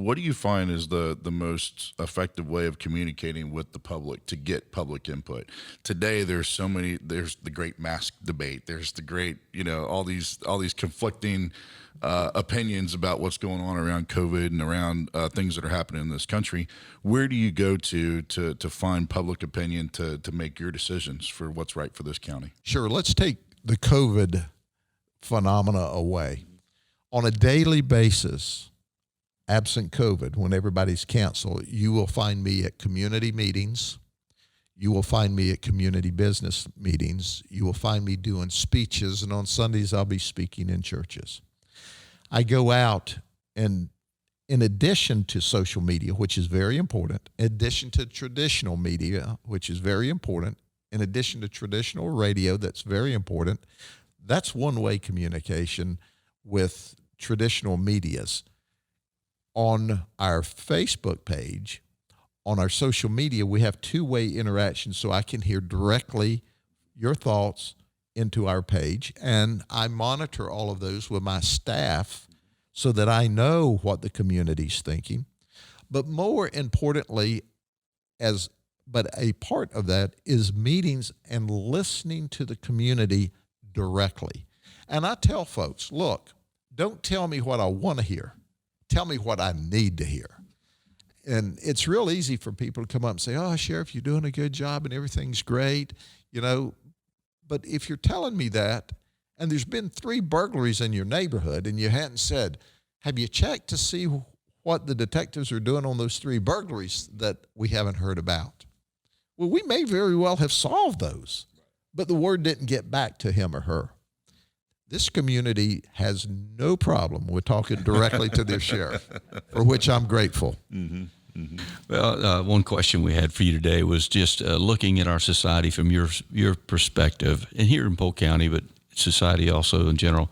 what do you find is the most effective way of communicating with the public to get public input? Today, there's the great mask debate. There's the great, all these conflicting opinions about what's going on around COVID and around things that are happening in this country. Where do you go to find public opinion to make your decisions for what's right for this county? Sure. Let's take the COVID phenomena away. On a daily basis, absent COVID, when everybody's canceled, you will find me at community meetings. You will find me at community business meetings. You will find me doing speeches, and on Sundays I'll be speaking in churches. I go out, and in addition to social media, which is very important, in addition to traditional media, which is very important, in addition to traditional radio, that's very important, that's one-way communication with traditional medias. On our Facebook page, on our social media, we have two-way interaction, so I can hear directly your thoughts into our page, and I monitor all of those with my staff so that I know what the community's thinking. But more importantly, but a part of that is meetings and listening to the community directly. And I tell folks, look, don't tell me what I want to hear. Tell me what I need to hear. And it's real easy for people to come up and say, oh, Sheriff, you're doing a good job and everything's great, But if you're telling me that, and there's been 3 burglaries in your neighborhood, and you hadn't said, have you checked to see what the detectives are doing on those 3 burglaries that we haven't heard about? Well, we may very well have solved those, but the word didn't get back to him or her. This community has no problem with talking directly to their sheriff, for which I'm grateful. Mm-hmm. Mm-hmm. Well, one question we had for you today was just looking at our society from your perspective, and here in Polk County, but society also in general.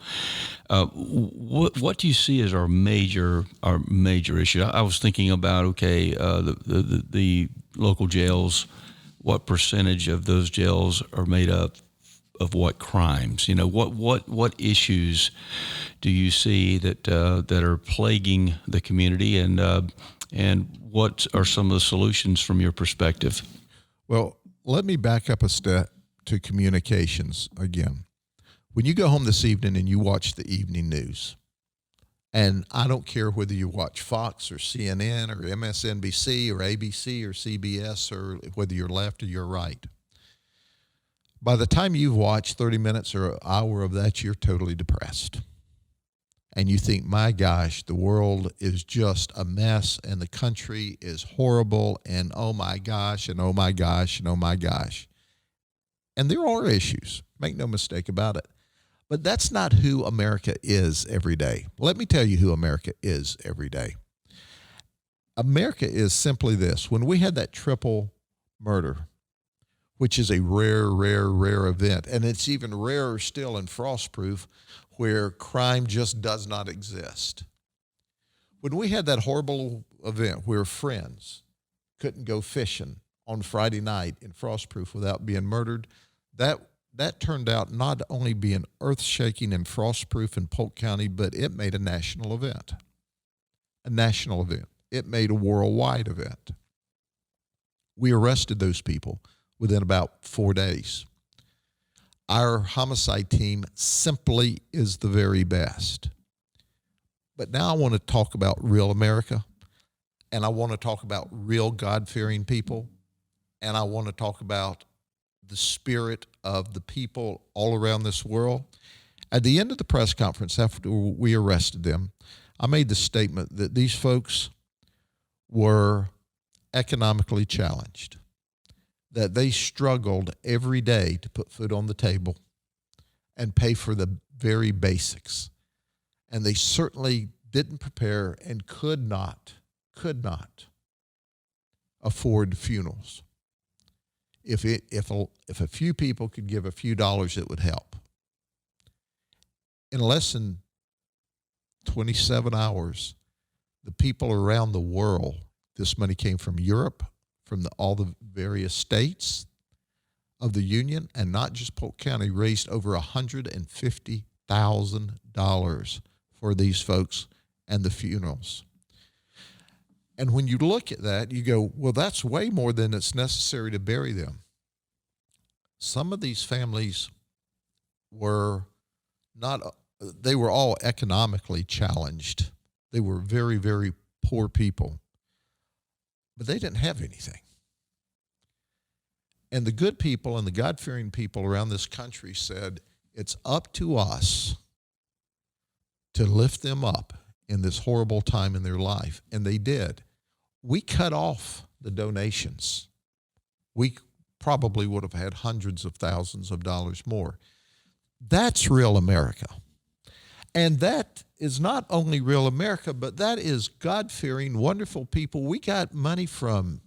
What do you see as our major issue? I was thinking about the local jails. What percentage of those jails are made up of what crimes? What issues do you see that are plaguing the community, and what are some of the solutions from your perspective? Well, let me back up a step to communications again. When you go home this evening and you watch the evening news, and I don't care whether you watch Fox or CNN or MSNBC or ABC or CBS or whether you're left or you're right, by the time you've watched 30 minutes or an hour of that, you're totally depressed. And you think, my gosh, the world is just a mess and the country is horrible and oh my gosh and oh my gosh and oh my gosh. And there are issues, make no mistake about it. But that's not who America is every day. Let me tell you who America is every day. America is simply this. When we had that triple murder, which is a rare event, and it's even rarer still in Frostproof, where crime just does not exist. When we had that horrible event where friends couldn't go fishing on Friday night in Frostproof without being murdered, that turned out not to only be an earth-shaking and Frostproof in Polk County, but it made a national event. A national event. It made a worldwide event. We arrested those people within about 4 days. Our homicide team simply is the very best. But now I want to talk about real America, and I want to talk about real God-fearing people, and I want to talk about the spirit of the people all around this world. At the end of the press conference after we arrested them, I made the statement that these folks were economically challenged, that they struggled every day to put food on the table and pay for the very basics. And they certainly didn't prepare and could not afford funerals. If a few people could give a few dollars, it would help. In less than 27 hours, the people around the world, this money came from Europe, from all the various states of the Union, and not just Polk County, raised over $150,000 for these folks and the funerals. And when you look at that, you go, well, that's way more than it's necessary to bury them. Some of these families were not, they were all economically challenged. They were very, very poor people, but they didn't have anything. And the good people and the God-fearing people around this country said, it's up to us to lift them up in this horrible time in their life. And they did. We cut off the donations. We probably would have had hundreds of thousands of dollars more. That's real America. And that is not only real America, but that is God-fearing, wonderful people. We got money from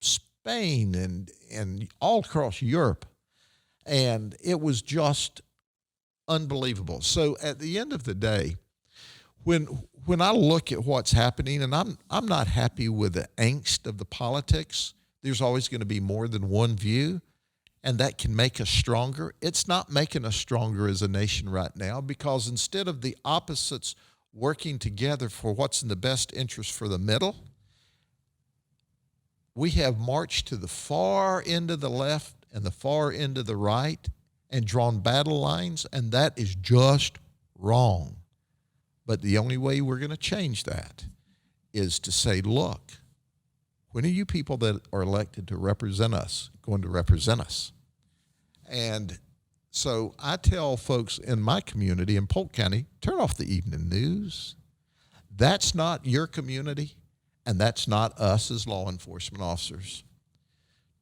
Spain and all across Europe. And it was just unbelievable. So at the end of the day, when I look at what's happening, and I'm not happy with the angst of the politics, there's always going to be more than one view, and that can make us stronger. It's not making us stronger as a nation right now, because instead of the opposites working together for what's in the best interest for the middle, we have marched to the far end of the left and the far end of the right and drawn battle lines, and that is just wrong. But the only way we're going to change that is to say, look, when are you people that are elected to represent us going to represent us? And so I tell folks in my community in Polk County, turn off the evening news. That's not your community, and that's not us as law enforcement officers.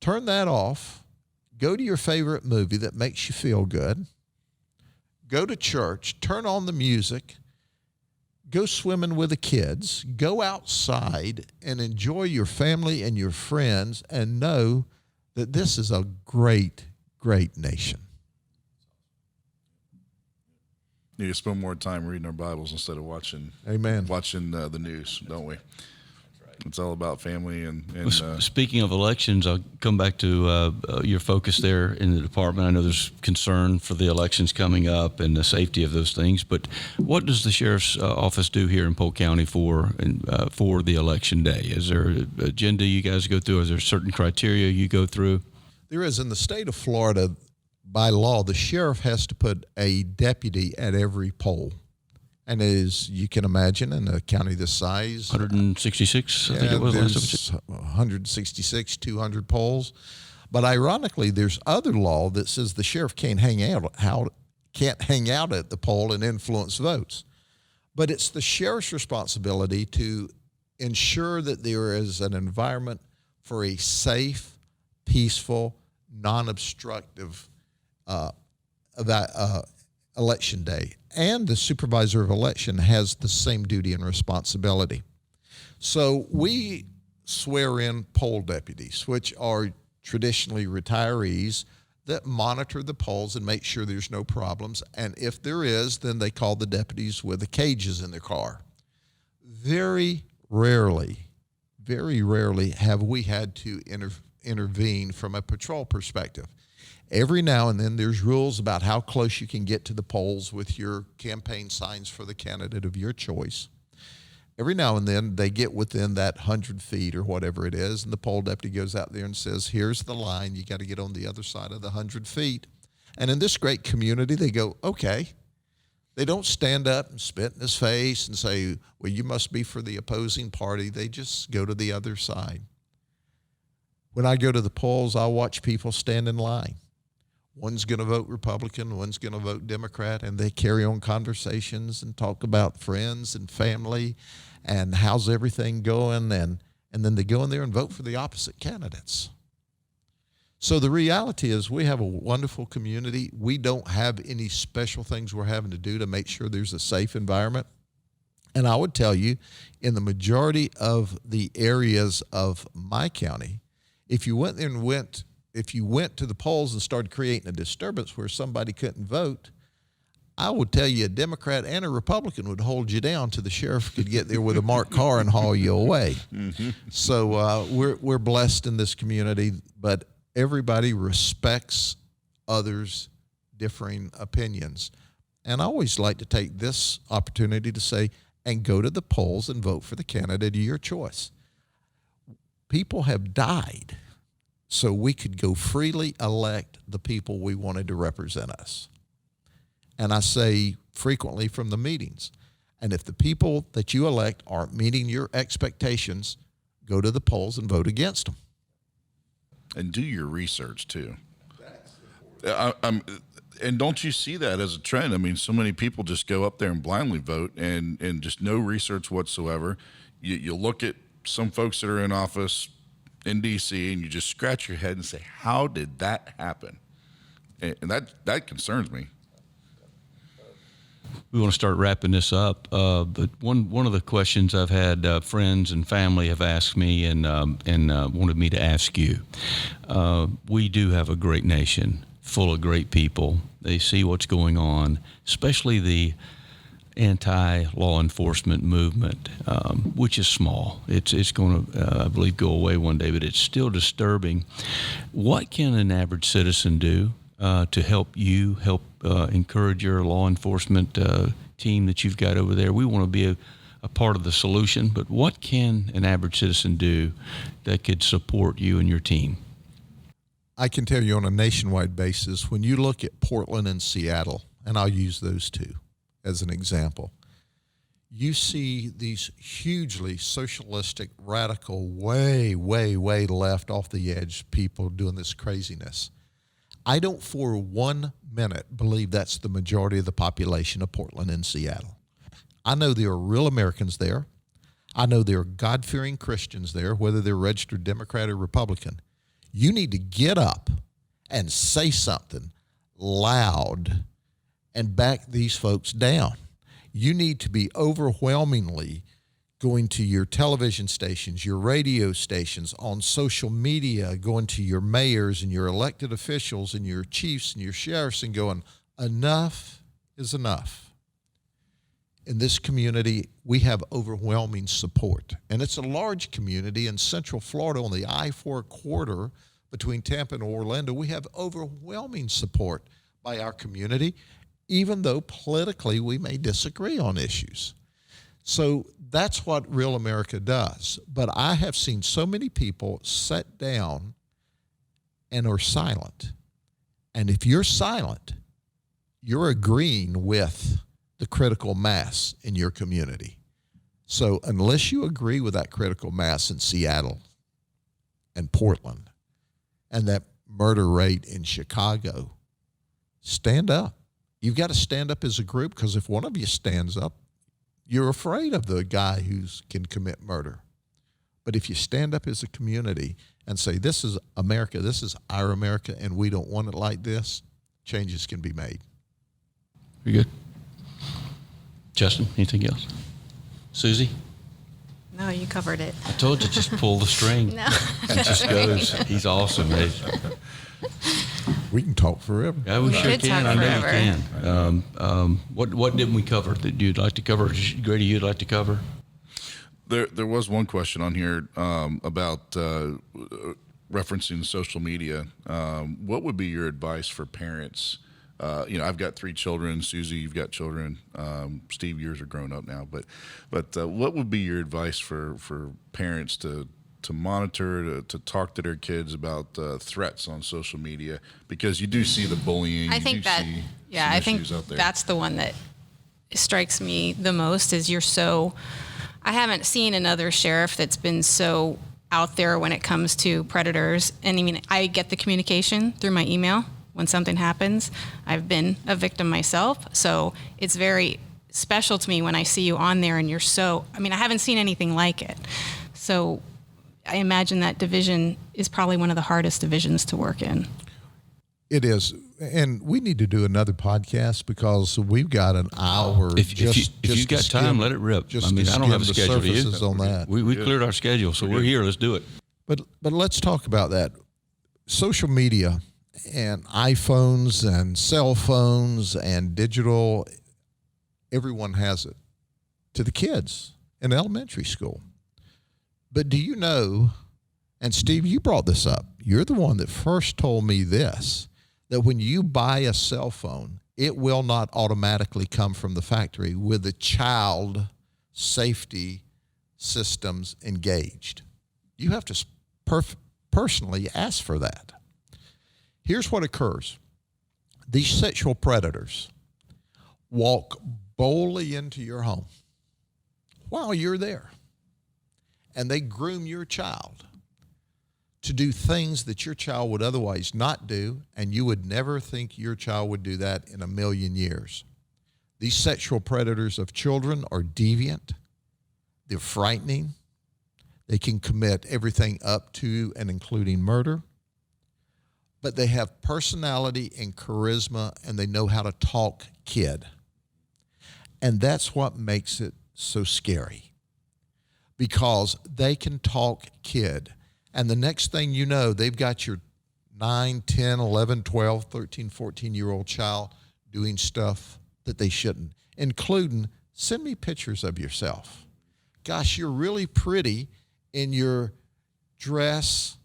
Turn that off. Go to your favorite movie that makes you feel good. Go to church. Turn on the music. Go swimming with the kids. Go outside and enjoy your family and your friends, and know that this is a great, great nation. Need to spend more time reading our Bibles instead of watching the news, don't we? It's all about family and speaking of elections, I'll come back to your focus there in the department. I know there's concern for the elections coming up and the safety of those things, but what does the sheriff's office do here in Polk County for the election day? Is there an agenda you guys go through? Is there certain criteria you go through? There is. In the state of Florida, by law, the sheriff has to put a deputy at every poll. And as you can imagine, in a county this size, 166, I think it was. There's 166, 200 polls. But ironically, there's other law that says the sheriff can't hang out at the poll and influence votes. But it's the sheriff's responsibility to ensure that there is an environment for a safe, peaceful, non-obstructive election day. And the supervisor of election has the same duty and responsibility. So we swear in poll deputies, which are traditionally retirees that monitor the polls and make sure there's no problems. And if there is, then they call the deputies with the cages in their car. Very rarely have we had to intervene from a patrol perspective. Every now and then there's rules about how close you can get to the polls with your campaign signs for the candidate of your choice. Every now and then they get within that 100 feet or whatever it is, and the poll deputy goes out there and says, here's the line, you got to get on the other side of the 100 feet. And in this great community, they go, okay. They don't stand up and spit in his face and say, well, you must be for the opposing party. They just go to the other side. When I go to the polls, I watch people stand in line. One's going to vote Republican, one's going to vote Democrat, and they carry on conversations and talk about friends and family and how's everything going, and then they go in there and vote for the opposite candidates. So the reality is we have a wonderful community. We don't have any special things we're having to do to make sure there's a safe environment. And I would tell you, in the majority of the areas of my county, if you went to the polls and started creating a disturbance where somebody couldn't vote, I would tell you a Democrat and a Republican would hold you down till the sheriff could get there with a marked car and haul you away. Mm-hmm. So we're blessed in this community, but everybody respects others' differing opinions. And I always like to take this opportunity to say, and go to the polls and vote for the candidate of your choice. People have died so we could go freely elect the people we wanted to represent us. And I say frequently from the meetings, and if the people that you elect aren't meeting your expectations, go to the polls and vote against them. And do your research too. And don't you see that as a trend? I mean, so many people just go up there and blindly vote and just no research whatsoever. You look at some folks that are in office in D.C. and you just scratch your head and say, how did that happen? And that concerns me. We want to start wrapping this up, but one of the questions I've had friends and family have asked me and wanted me to ask you. We do have a great nation full of great people. They see what's going on, especially the anti-law enforcement movement, which is small. It's going to, I believe, go away one day, but it's still disturbing. What can an average citizen do to help encourage your law enforcement team that you've got over there? We want to be a part of the solution, but what can an average citizen do that could support you and your team? I can tell you on a nationwide basis, when you look at Portland and Seattle, and I'll use those two as an example, you see these hugely socialistic, radical, way, way, way left off the edge people doing this craziness. I don't for 1 minute believe that's the majority of the population of Portland and Seattle. I know there are real Americans there. I know there are God-fearing Christians there, whether they're registered Democrat or Republican. You need to get up and say something loud and back these folks down. You need to be overwhelmingly going to your television stations, your radio stations, on social media, going to your mayors and your elected officials and your chiefs and your sheriffs and going, enough is enough. In this community, we have overwhelming support. And it's a large community in Central Florida on the I-4 corridor between Tampa and Orlando. We have overwhelming support by our community, even though politically we may disagree on issues. So that's what Real America does. But I have seen so many people sit down and are silent. And if you're silent, you're agreeing with the critical mass in your community. So unless you agree with that critical mass in Seattle and Portland and that murder rate in Chicago, stand up. You've got to stand up as a group, because if one of you stands up, you're afraid of the guy who can commit murder. But if you stand up as a community and say, this is America, this is our America, and we don't want it like this, changes can be made. Very good. Justin, anything else? Susie? No, you covered it. I told you, just pull the string. No. It just goes. He's awesome. We can talk forever. Yeah, we sure could can. talk I know you forever. can. What didn't we cover that you'd like to cover? Grady, you'd like to cover? There was one question on here about referencing social media. What would be your advice for parents? I've got 3 children. Susie, you've got children. Steve, yours are grown up now. But what would be your advice for parents to monitor, to talk to their kids about threats on social media? Because you do see the bullying. I think that, yeah, I think that's the one that strikes me the most. Is I haven't seen another sheriff that's been so out there when it comes to predators. And I mean, I get the communication through my email when something happens. I've been a victim myself, so it's very special to me when I see you on there and I haven't seen anything like it. So I imagine that division is probably one of the hardest divisions to work in. It is. And we need to do another podcast because we've got an hour. If you've got time, let it rip. Just I don't have a schedule to use. On that. We cleared our schedule, so we're here. Let's do it. But let's talk about that. Social media and iPhones and cell phones and digital, everyone has it, to the kids in elementary school. But do you know, and Steve, you brought this up, you're the one that first told me this, that when you buy a cell phone, it will not automatically come from the factory with the child safety systems engaged. You have to personally ask for that. Here's what occurs. These sexual predators walk boldly into your home while you're there, and they groom your child to do things that your child would otherwise not do, and you would never think your child would do that in a million years. These sexual predators of children are deviant. They're frightening. They can commit everything up to and including murder. But they have personality and charisma, and they know how to talk kid. And that's what makes it so scary, because they can talk kid. And the next thing you know, they've got your 9, 10, 11, 12, 13, 14-year-old child doing stuff that they shouldn't, including, send me pictures of yourself. Gosh, you're really pretty in your dress.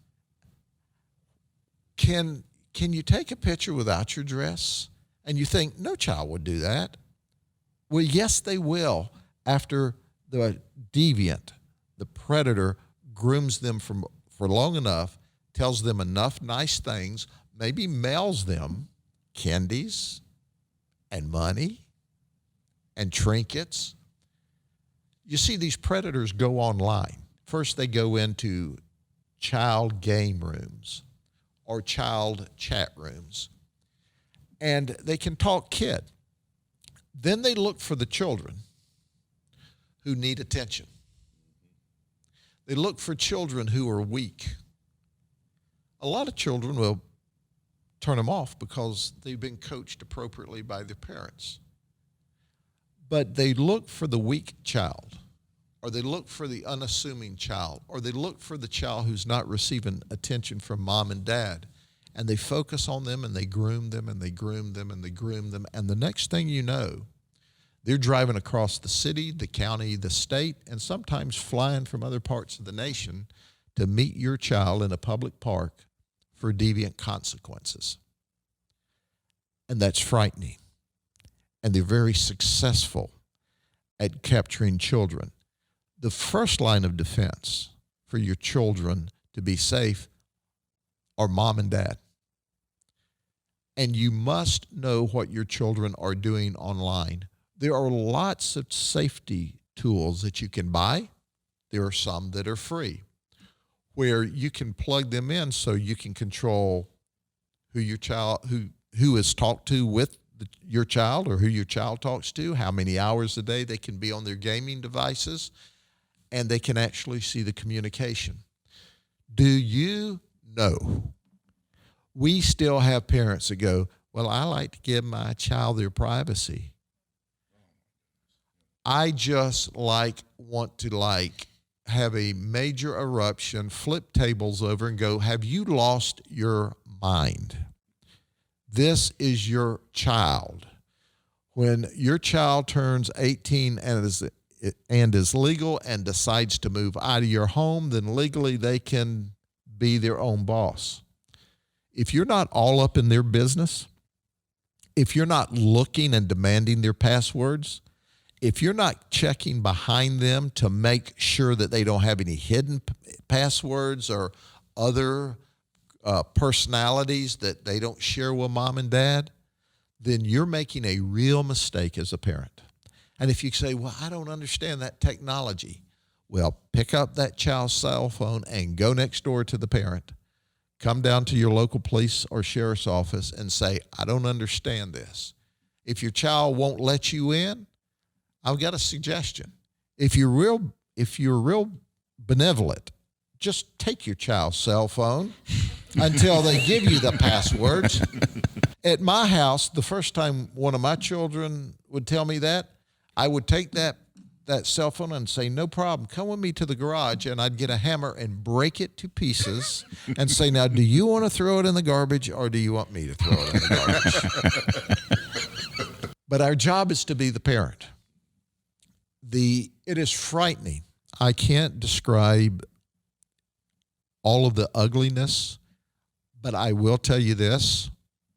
Can you take a picture without your dress? And you think, no child would do that. Well, yes, they will, after the deviant, the predator, grooms them for long enough, tells them enough nice things, maybe mails them candies and money and trinkets. You see, these predators go online. First, they go into child game rooms or child chat rooms, and they can talk kid. Then they look for the children who need attention. They look for children who are weak. A lot of children will turn them off because they've been coached appropriately by their parents. But they look for the weak child, or they look for the unassuming child, or they look for the child who's not receiving attention from mom and dad. And they focus on them, and they groom them, and they groom them, and they groom them. And the next thing you know, they're driving across the city, the county, the state, and sometimes flying from other parts of the nation to meet your child in a public park for deviant consequences. And that's frightening. And they're very successful at capturing children. The first line of defense for your children to be safe are mom and dad. And you must know what your children are doing online. There are lots of safety tools that you can buy. There are some that are free, where you can plug them in so you can control who your child, who is talked to with your child, or who your child talks to, how many hours a day they can be on their gaming devices, and they can actually see the communication. Do you know? We still have parents that go, well, I like to give my child their privacy. I just want to have a major eruption, flip tables over, and go, have you lost your mind? This is your child. When your child turns 18 and is legal and decides to move out of your home, then legally they can be their own boss. If you're not all up in their business, if you're not looking and demanding their passwords, if you're not checking behind them to make sure that they don't have any hidden passwords or other personalities that they don't share with mom and dad, then you're making a real mistake as a parent. And if you say, well, I don't understand that technology, well, pick up that child's cell phone and go next door to the parent. Come down to your local police or sheriff's office and say, I don't understand this. If your child won't let you in, I've got a suggestion. If you're real benevolent, just take your child's cell phone until they give you the passwords. At my house, the first time one of my children would tell me that, I would take that cell phone and say, no problem, come with me to the garage, and I'd get a hammer and break it to pieces and say, now, do you want to throw it in the garbage, or do you want me to throw it in the garbage? But our job is to be the parent. It is frightening. I can't describe all of the ugliness, but I will tell you this,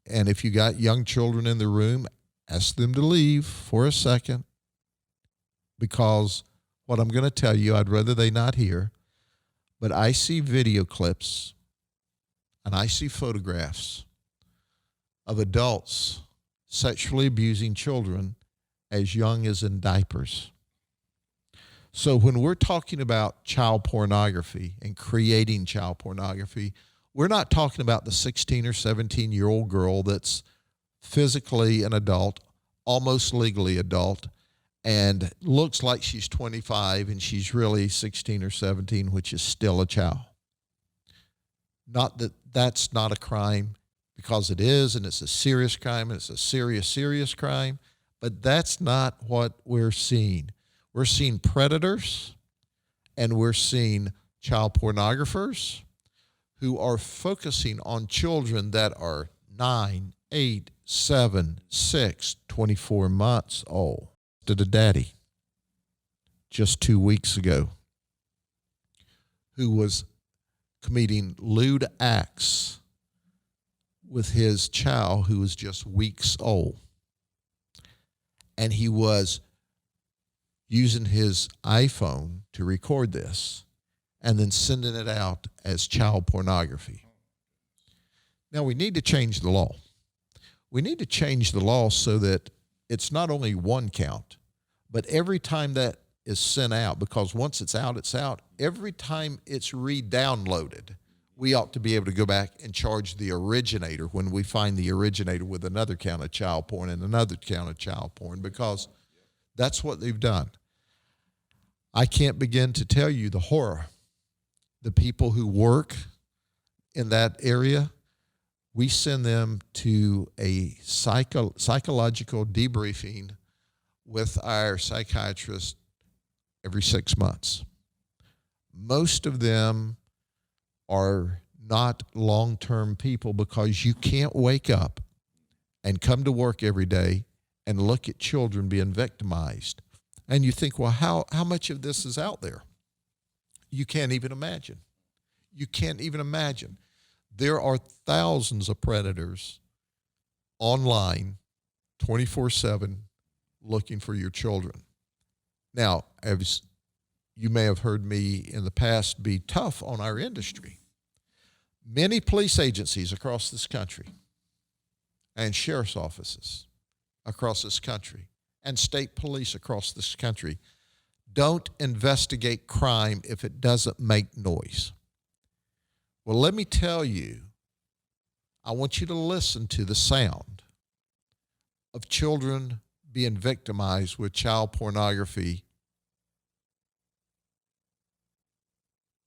and if you got young children in the room, ask them to leave for a second, because what I'm going to tell you, I'd rather they not hear, but I see video clips and I see photographs of adults sexually abusing children as young as in diapers. So when we're talking about child pornography and creating child pornography, we're not talking about the 16 or 17-year-old girl that's physically an adult, almost legally adult, and looks like she's 25 and she's really 16 or 17, which is still a child. Not that that's not a crime, because it is, and it's a serious crime, and it's a serious crime, but that's not what we're seeing. We're seeing predators, and we're seeing child pornographers who are focusing on children that are 9, 8, 7, 6, 24 months old. To the daddy just 2 weeks ago who was committing lewd acts with his child who was just weeks old. And he was using his iPhone to record this and then sending it out as child pornography. Now, we need to change the law. We need to change the law so that it's not only one count, but every time that is sent out, because once it's out, it's out. Every time it's re-downloaded, we ought to be able to go back and charge the originator when we find the originator with another count of child porn and another count of child porn, because that's what they've done. I can't begin to tell you the horror. The people who work in that area, we send them to a psychological debriefing with our psychiatrist every 6 months. Most of them are not long-term people, because you can't wake up and come to work every day and look at children being victimized. And you think, well, how much of this is out there? You can't even imagine. You can't even imagine. There are thousands of predators online 24/7 looking for your children. Now, as you may have heard me in the past be tough on our industry, many police agencies across this country and sheriff's offices across this country and state police across this country don't investigate crime if it doesn't make noise. Well, let me tell you, I want you to listen to the sound of children being victimized with child pornography.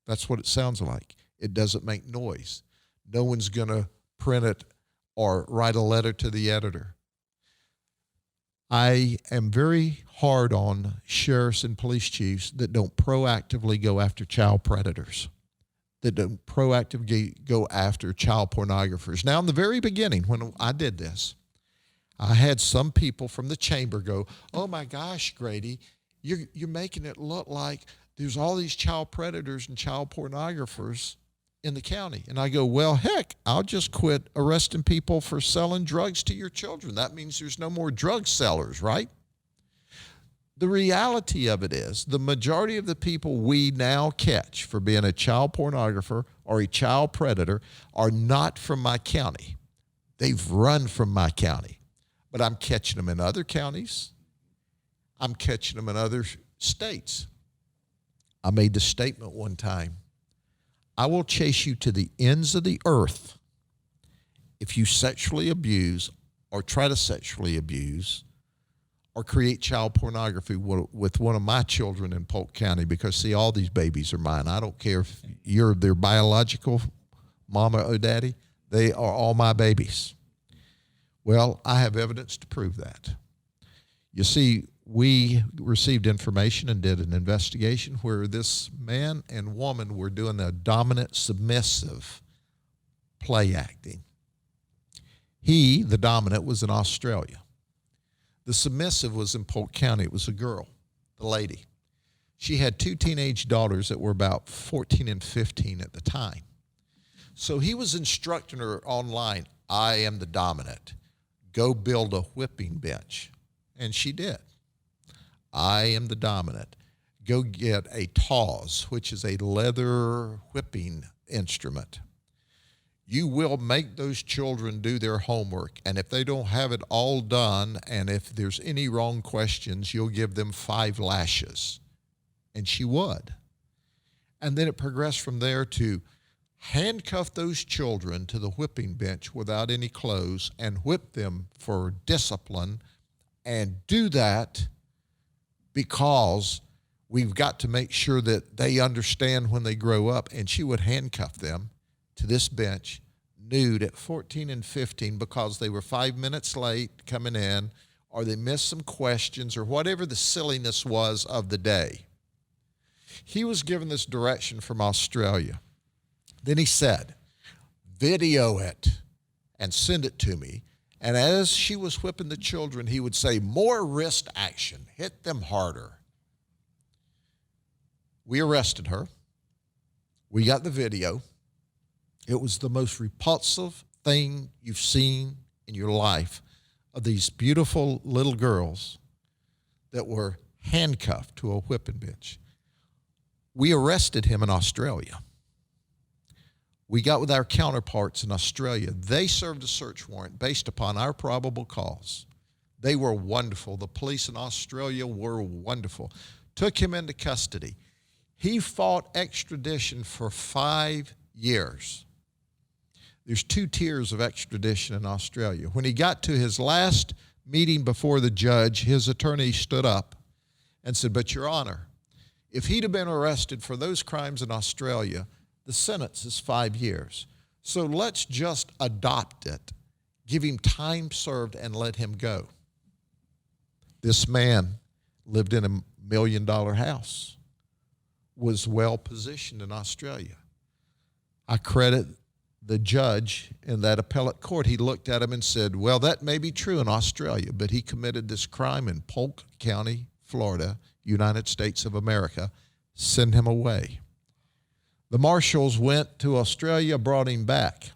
That's what it sounds like. It doesn't make noise. No one's going to print it or write a letter to the editor. I am very hard on sheriffs and police chiefs that don't proactively go after child predators, that don't proactively go after child pornographers. Now, in the very beginning, when I did this, I had some people from the chamber go, "Oh my gosh, Grady, you're making it look like there's all these child predators and child pornographers in the county." And I go, well, heck, I'll just quit arresting people for selling drugs to your children. That means there's no more drug sellers, right? The reality of it is the majority of the people we now catch for being a child pornographer or a child predator are not from my county. They've run from my county. But I'm catching them in other counties. I'm catching them in other states. I made the statement one time, I will chase you to the ends of the earth if you sexually abuse or try to sexually abuse or create child pornography with one of my children in Polk County, because, see, all these babies are mine. I don't care if you're their biological mama or daddy. They are all my babies. Well, I have evidence to prove that. You see, we received information and did an investigation where this man and woman were doing the dominant submissive play acting. He, the dominant, was in Australia. The submissive was in Polk County. It was a girl, the lady. She had 2 teenage daughters that were about 14 and 15 at the time. So he was instructing her online, I am the dominant. Go build a whipping bench. And she did. I am the dominant. go get a tawse, which is a leather whipping instrument. You will make those children do their homework, and if they don't have it all done, and if there's any wrong questions, you'll give them 5 lashes. And she would. And then it progressed from there to handcuff those children to the whipping bench without any clothes and whip them for discipline, and do that because we've got to make sure that they understand when they grow up. And she would handcuff them to this bench, nude, at 14 and 15 because they were 5 minutes late coming in, or they missed some questions, or whatever the silliness was of the day. He was given this direction from Australia. Then he said, video it and send it to me. And as she was whipping the children, he would say, more wrist action, hit them harder. We arrested her. We got the video. It was the most repulsive thing you've seen in your life, of these beautiful little girls that were handcuffed to a whipping bench. We arrested him in Australia. We got with our counterparts in Australia. They served a search warrant based upon our probable cause. They were wonderful. The police in Australia were wonderful. Took him into custody. He fought extradition for 5 years. There's 2 tiers of extradition in Australia. When he got to his last meeting before the judge, his attorney stood up and said, but Your Honor, if he'd have been arrested for those crimes in Australia, the sentence is 5 years. So let's just adopt it, give him time served, and let him go. This man lived in $1 million house, was well positioned in Australia. I credit the judge in that appellate court. He looked at him and said, well, that may be true in Australia, but he committed this crime in Polk County, Florida, United States of America. Send him away. The marshals went to Australia, brought him back.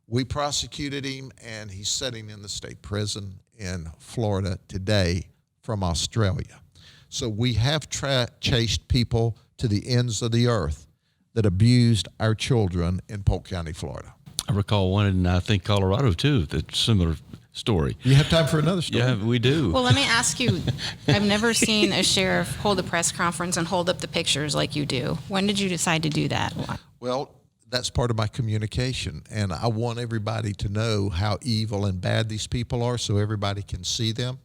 We prosecuted him, and he's sitting in the state prison in Florida today from Australia. So we have chased people to the ends of the earth that abused our children in Polk County, Florida. I recall one in, I think, Colorado, too, that's similar story. You have time for another story? Yeah, we do. Well, let me ask you, I've never seen a sheriff hold a press conference and hold up the pictures like you do. When did you decide to do that? Well, that's part of my communication, and I want everybody to know how evil and bad these people are so everybody can see them.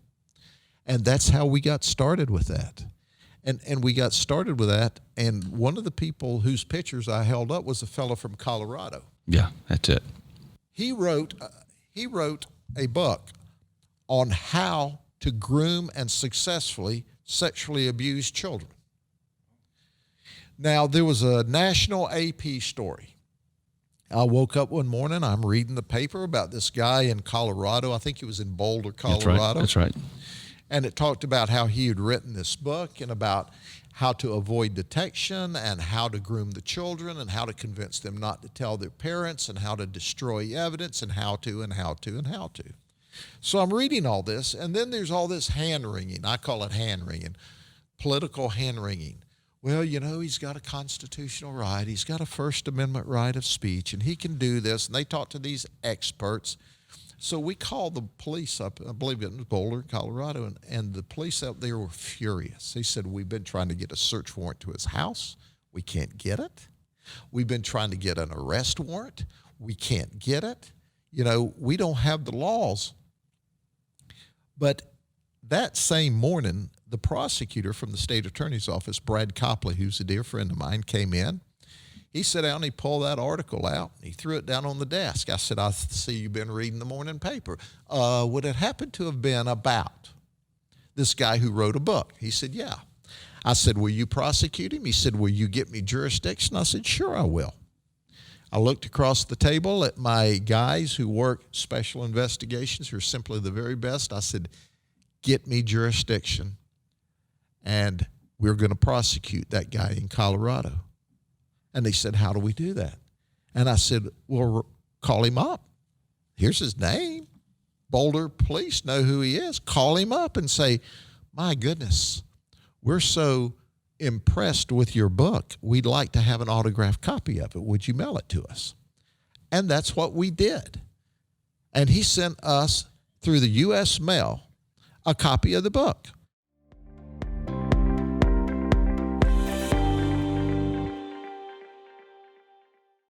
And that's how we got started with that. And we got started with that, and one of the people whose pictures I held up was a fellow from Colorado. Yeah, that's it. He wrote a book on how to groom and successfully sexually abuse children. Now, there was a national AP story. I woke up one morning, I'm reading the paper about this guy in Colorado. I think he was in Boulder, Colorado. That's right. And it talked about how he had written this book and about how to avoid detection and how to groom the children and how to convince them not to tell their parents and how to destroy evidence and how to. So I'm reading all this, and then there's all this hand-wringing. I call it hand-wringing, political hand-wringing. Well, you know, he's got a constitutional right. He's got a First Amendment right of speech, and he can do this. And they talk to these experts. So we called the police up, I believe it was Boulder, Colorado, and the police out there were furious. They said, we've been trying to get a search warrant to his house. We can't get it. We've been trying to get an arrest warrant. We can't get it. You know, we don't have the laws. But that same morning, the prosecutor from the state attorney's office, Brad Copley, who's a dear friend of mine, came in. He sat down, he pulled that article out, he threw it down on the desk. I said, I see you've been reading the morning paper. Would it happen to have been about this guy who wrote a book? He said, yeah. I said, will you prosecute him? He said, will you get me jurisdiction? I said, sure, I will. I looked across the table at my guys who work special investigations, who are simply the very best. I said, get me jurisdiction, and we're going to prosecute that guy in Colorado. And they said, how do we do that? And I said, well, call him up. Here's his name. Boulder police know who he is. Call him up and say, my goodness, we're so impressed with your book. We'd like to have an autographed copy of it. Would you mail it to us? And that's what we did. And he sent us, through the U.S. mail, a copy of the book.